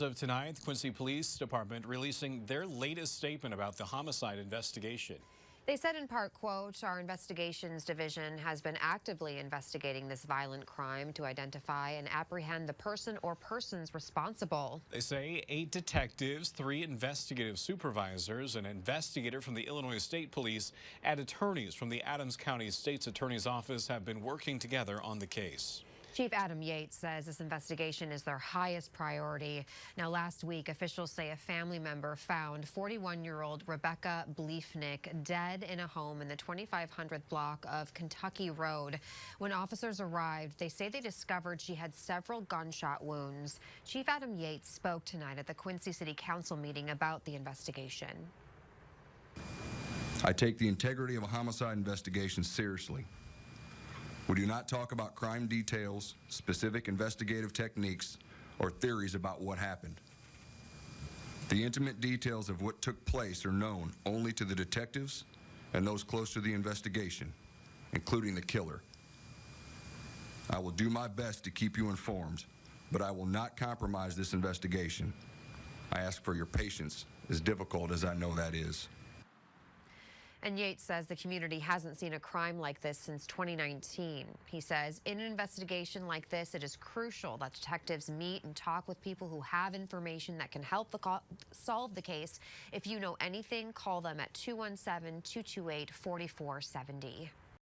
Of tonight, the Quincy Police Department releasing their latest statement about the homicide investigation. They said in part, quote, "Our investigations division has been actively investigating this violent crime to identify and apprehend the person or persons responsible." They say 8 detectives, 3 investigative supervisors, an investigator from the Illinois State Police, and attorneys from the Adams County State's Attorney's Office have been working together on the case. Chief Adam Yates says this investigation is their highest priority. Now, last week, officials say a family member found 41-year-old Rebecca Bleefnick dead in a home in the 2500 block of Kentucky Road. When officers arrived, they say they discovered she had several gunshot wounds. Chief Adam Yates spoke tonight at the Quincy City Council meeting about the investigation. I take the integrity of a homicide investigation seriously. We do not talk about crime details, specific investigative techniques, or theories about what happened. The intimate details of what took place are known only to the detectives and those close to the investigation, including the killer. I will do my best to keep you informed, but I will not compromise this investigation. I ask for your patience, as difficult as I know that is. And Yates says the community hasn't seen a crime like this since 2019. He says in an investigation like this, it is crucial that detectives meet and talk with people who have information that can help solve the case. If you know anything, call them at 217-228-4470.